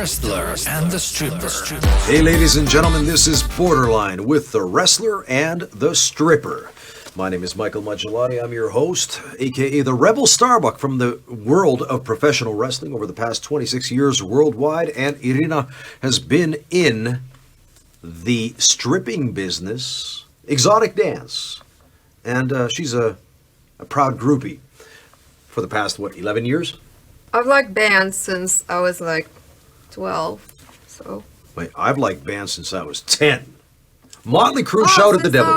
wrestler and the stripper. Hey, ladies and gentlemen, this is Borderline with the wrestler and the stripper. My name is Michael Maggiolotti. I'm your host, aka the Rebel StarBuck from the world of professional wrestling over the past 26 years worldwide. And Irina has been in the stripping business, exotic dance, and she's a proud groupie for the past, 11 years? I've liked bands since I was like 12, so... Wait, I've liked bands since I was 10. Motley Crue, Shout at the Devil.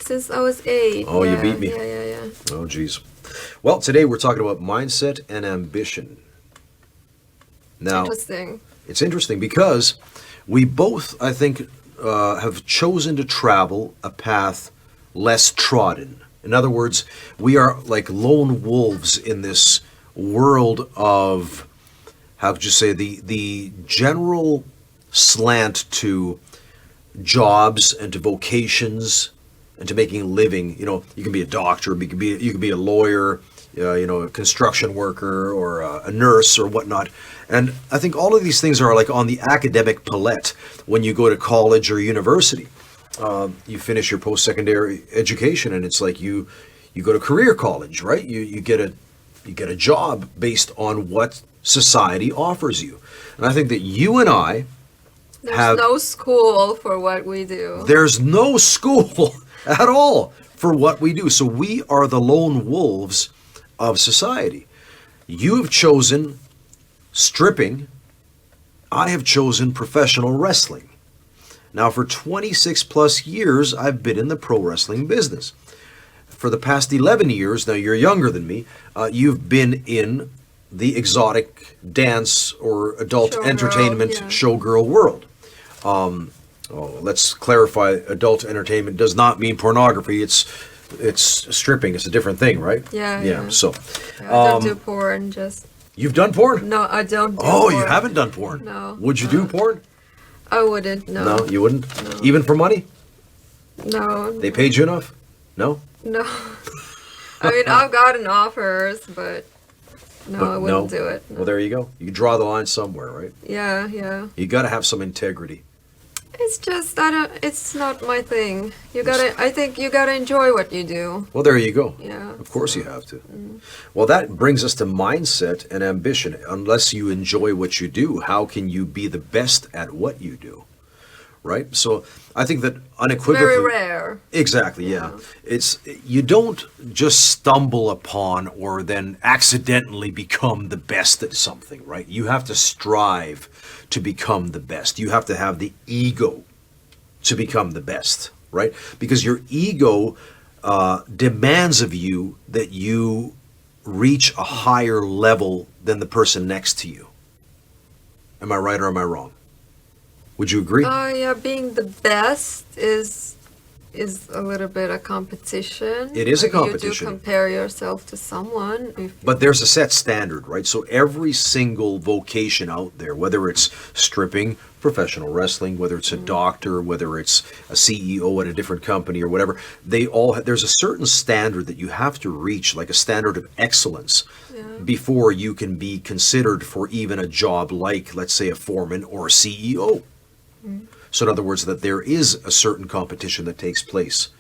Since I was 8. Oh, yeah, you beat me. Yeah. Oh, geez. Well, today we're talking about mindset and ambition. Now, Interesting. It's interesting because we both, I think, have chosen to travel a path less trodden. In other words, we are like lone wolves in this world of, how could you say, the general slant to jobs and to vocations and to making a living. You know, you can be a doctor, you can be a lawyer, a construction worker or a nurse or whatnot. And I think all of these things are like on the academic palette when you go to college or university. You finish your post-secondary education and it's like you go to career college, right? You get a job based on what society offers you. And I think that you and I There's no school for what we do. There's no school at all for what we do. So we are the lone wolves of society. You have chosen stripping. I have chosen professional wrestling. Now, for 26 plus years, I've been in the pro wrestling business. For the past 11 years, now you're younger than me, you've been in the exotic dance or adult entertainment showgirl world. Let's clarify, adult entertainment does not mean pornography. It's stripping. It's a different thing, right? Yeah. So, I don't do porn, just... You've done porn? No, I don't do porn. porn. You haven't done porn? No. Would you do porn? I wouldn't, no. No, you wouldn't? No. Even for money? No. They paid you enough? No? No. I mean, I've gotten offers, but I wouldn't do it. No. Well, there you go. You draw the line somewhere, right? Yeah. You got to have some integrity. It's just, it's not my thing. I think you gotta enjoy what you do. Well, there you go. Yeah. Of course you have to. Well, that brings us to mindset and ambition. Unless you enjoy what you do, how can you be the best at what you do? Right? So I think that unequivocally... Very rare. Exactly, yeah. You don't just stumble upon or then accidentally become the best at something, right? You have to strive to become the best. You have to have the ego to become the best, right? Because your ego demands of you that you reach a higher level than the person next to you. Am I right or am I wrong? Would you agree? Yeah, being the best is a little bit a competition. It is a competition. You do compare yourself to someone. But there's a set standard, right? So every single vocation out there, whether it's stripping, professional wrestling, whether it's a doctor, whether it's a CEO at a different company or whatever, there's a certain standard that you have to reach, like a standard of excellence, before you can be considered for even a job like, let's say, a foreman or a CEO. So in other words, that there is a certain competition that takes place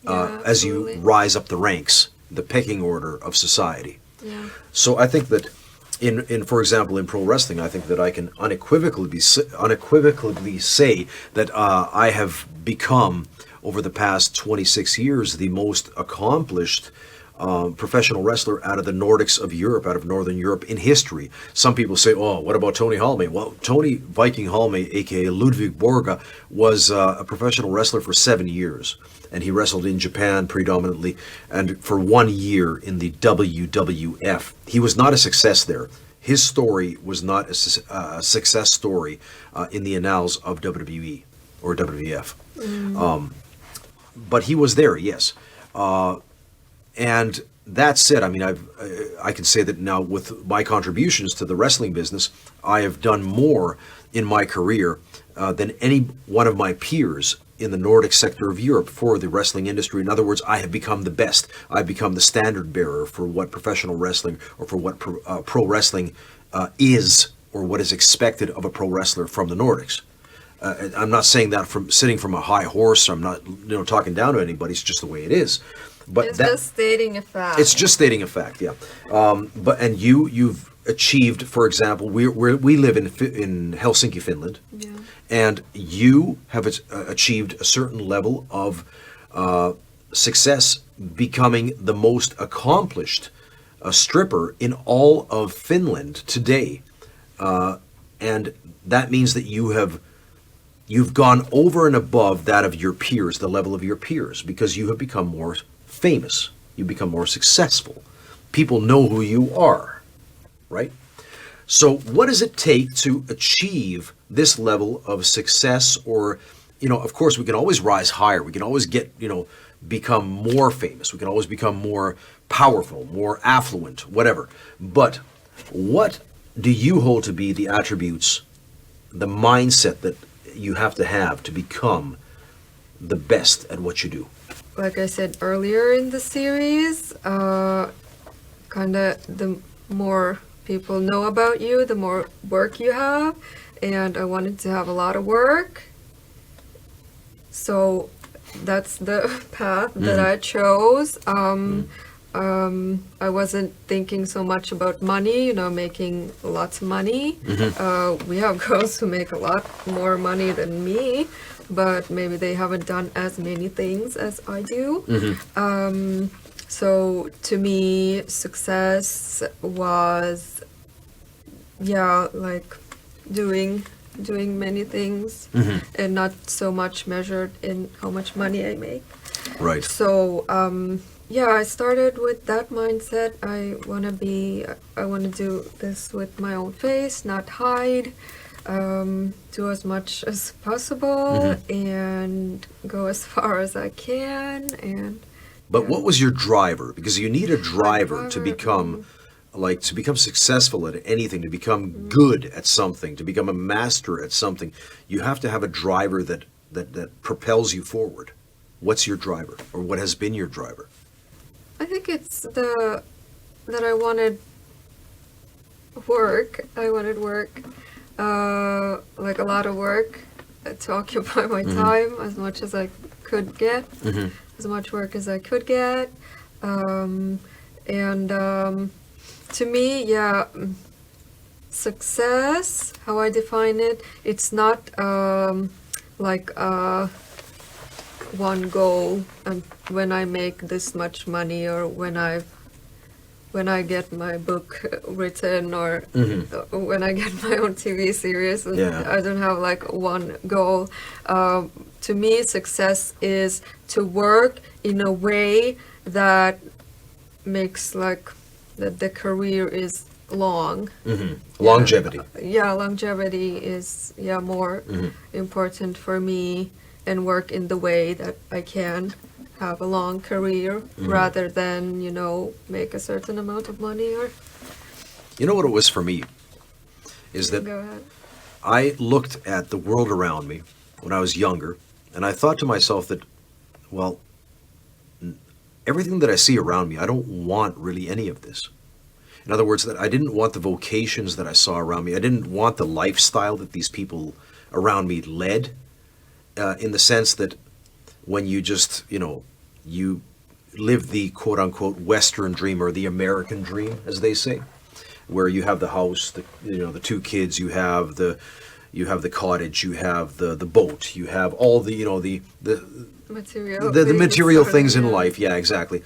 as you rise up the ranks, the pecking order of society. Yeah. So I think that for example, in pro wrestling, I think that I can unequivocally say that I have become, over the past 26 years, the most accomplished professional wrestler out of the Nordics of Europe, out of Northern Europe in history. Some people say, oh, what about Tony Halme? Well, Tony Viking Halme, aka Ludwig Borga, was a professional wrestler for 7 years. And he wrestled in Japan predominantly, and for 1 year in the WWF. He was not a success there. His story was not a success story in the annals of WWE or WWF. But he was there, yes. And that said, I mean, I can say that now with my contributions to the wrestling business, I have done more in my career than any one of my peers in the Nordic sector of Europe for the wrestling industry. In other words, I have become the best. I've become the standard bearer for what professional wrestling or for what pro wrestling is or what is expected of a pro wrestler from the Nordics. I'm not saying that from sitting from a high horse. I'm not, talking down to anybody. It's just the way it is. But It's just stating a fact. It's just stating a fact, yeah. And you've achieved, for example, we live in Helsinki, Finland, Yeah. and you have achieved a certain level of success, becoming the most accomplished stripper in all of Finland today, and that means that you've gone over and above that of your peers, the level of your peers, because you have become more famous. You become more successful. People know who you are, right? So what does it take to achieve this level of success? Or, of course, we can always rise higher. We can always become more famous. We can always become more powerful, more affluent, whatever. But what do you hold to be the attributes, the mindset that you have to become the best at what you do? Like I said earlier in the series, kind of the more people know about you, the more work you have, and I wanted to have a lot of work. So that's the path that I chose. I wasn't thinking so much about money, making lots of money. We have girls who make a lot more money than me, but maybe they haven't done as many things as I do. So to me, success was, like doing many things and not so much measured in how much money I make. Right. So, I started with that mindset. I want to do this with my own face, not hide, do as much as possible and go as far as I can. But what was your driver? Because you need a driver to become successful at anything, to become good at something, to become a master at something. You have to have a driver that propels you forward. What's your driver, or what has been your driver? I think it's that I wanted work. I wanted work, like a lot of work, to occupy my time as much as I could get, as much work as I could get. To me, success, how I define it, it's not like one goal, and when I make this much money, or when I get my book written, or when I get my own TV series. I don't have like one goal. To me, success is to work in a way that makes that the career is long. Longevity. Longevity is more important for me, and work in the way that I can have a long career rather than, make a certain amount of money. Or You know what it was for me? Is that go ahead. I looked at the world around me when I was younger, and I thought to myself that, well, everything that I see around me, I don't want really any of this. In other words, that I didn't want the vocations that I saw around me. I didn't want the lifestyle that these people around me led, in the sense that when you just, you live the quote-unquote Western dream, or the American dream, as they say, where you have the house, the two kids, you have the cottage, you have the boat, you have all the material things in life. Yeah, exactly.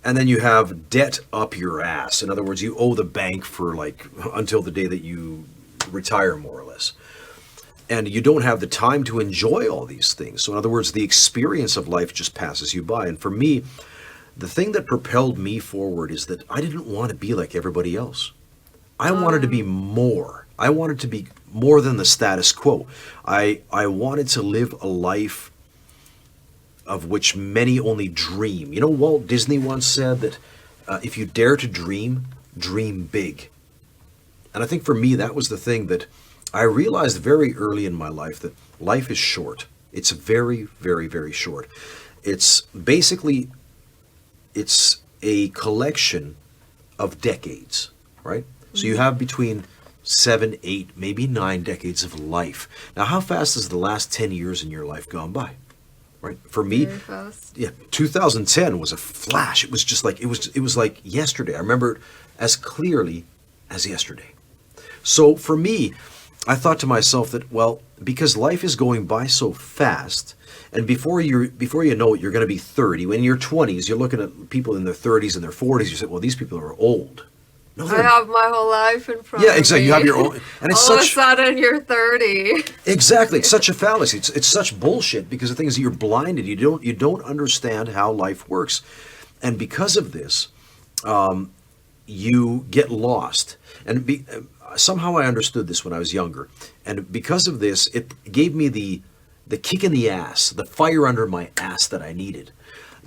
And then you have debt up your ass. In other words, you owe the bank for until the day that you retire, more or less. And you don't have the time to enjoy all these things. So in other words, the experience of life just passes you by. And for me, the thing that propelled me forward is that I didn't want to be like everybody else. I wanted to be more. I wanted to be more than the status quo. I wanted to live a life of which many only dream. Walt Disney once said that if you dare to dream, dream big. And I think for me, that was the thing that I realized very early in my life, that life is short. It's very, very, very short. It's basically, it's a collection of decades, right? So you have between 7, 8, maybe 9 decades of life. Now, how fast has the last 10 years in your life gone by? Right? For me, Very fast. yeah, 2010 was a flash. It was just like, it was like yesterday. I remember it as clearly as yesterday. So for me, I thought to myself that, well, because life is going by so fast, and before you know it, you're going to be 30. When you're 20s, you're looking at people in their 30s and their 40s. You say, well, these people are old. No, I have my whole life in front of me. yeah, exactly. You have your own, and it's All such. of a sudden, you're 30. Exactly, it's such a fallacy. It's such bullshit because the thing is, you're blinded. You don't understand how life works, and because of this, you get lost. And somehow I understood this when I was younger, and because of this, it gave me the kick in the ass, the fire under my ass that I needed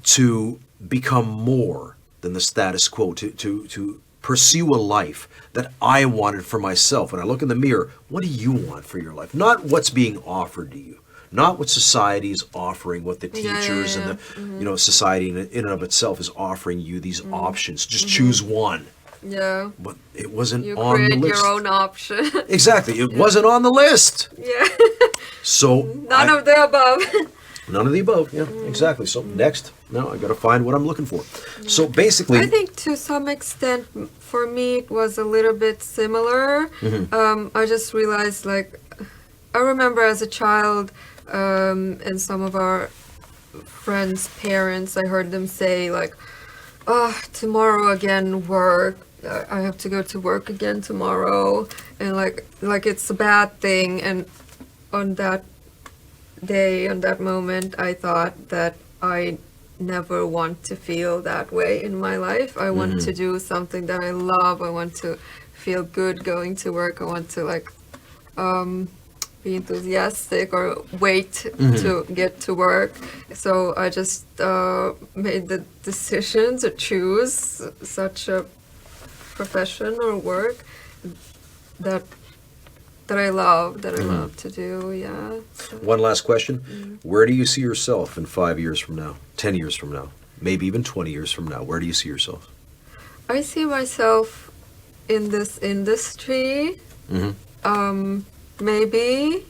to become more than the status quo, to pursue a life that I wanted for myself. When I look in the mirror, what do you want for your life? Not what's being offered to you, not what society is offering, what the teachers and the society in and of itself is offering you these options. Just choose one. Yeah. But it wasn't You on the create list. your own option. Exactly, it wasn't on the list. Yeah. So None of the above. none of the above. Yeah, exactly. So next, now I got to find what I'm looking for. So basically, I think to some extent, for me, it was a little bit similar. I just realized, like, I remember as a child, and some of our friends' parents, I heard them say, like, oh, tomorrow again, work. I have to go to work again tomorrow. And, like it's a bad thing. And on that day, on that moment, I thought that I never want to feel that way in my life. I want to do something that I love. I want to feel good going to work. I want to be enthusiastic or wait to get to work. So I just made the decision to choose such a profession or work that I love, to do, yeah. So. one last question. Where do you see yourself in 5 years from now, 10 years from now, maybe even 20 years from now? Where do you see yourself? I see myself in this industry. Maybe.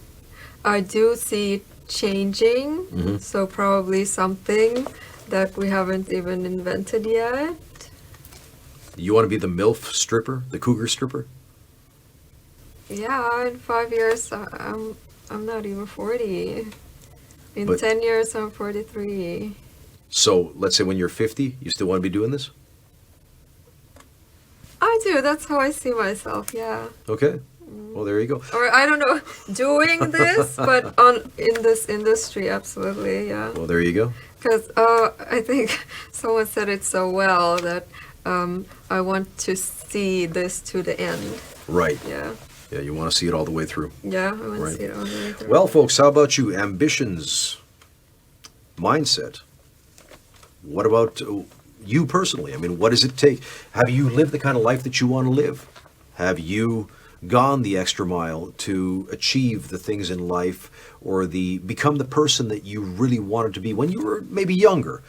I do see it changing. So probably something that we haven't even invented yet. You want to be the MILF stripper, the cougar stripper? Yeah, in 5 years, I'm not even 40. In But- 10 years, I'm 43. So let's say when you're 50, you still want to be doing this? I do. That's how I see myself. Yeah. Okay. Well, there you go. Or I don't know, doing this, but in this industry, absolutely. Yeah. Well, there you go. Because I think someone said it so well that I want to see this to the end. Right. Yeah. Yeah, you want to see it all the way through. Yeah, I want Right. to see it all the way through. Well, folks, how about you? Ambitions, mindset. What about you personally? I mean, what does it take? Have you lived the kind of life that you want to live? Have you gone the extra mile to achieve the things in life or become the person that you really wanted to be when you were maybe younger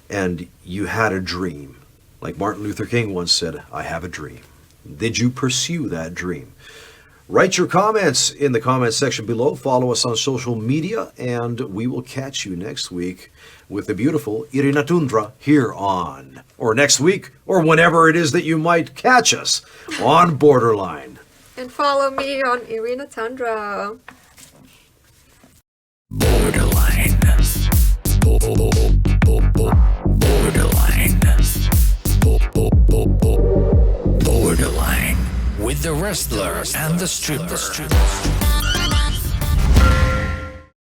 and you had a dream? Like Martin Luther King once said, I have a dream. Did you pursue that dream? Write your comments in the comments section below. Follow us on social media, and we will catch you next week with the beautiful Irina Tundra here on, or next week, or whenever it is that you might catch us on Borderline. And follow me on Irina Tundra. Borderline. Borderline. Borderline. With the wrestler and the stripper.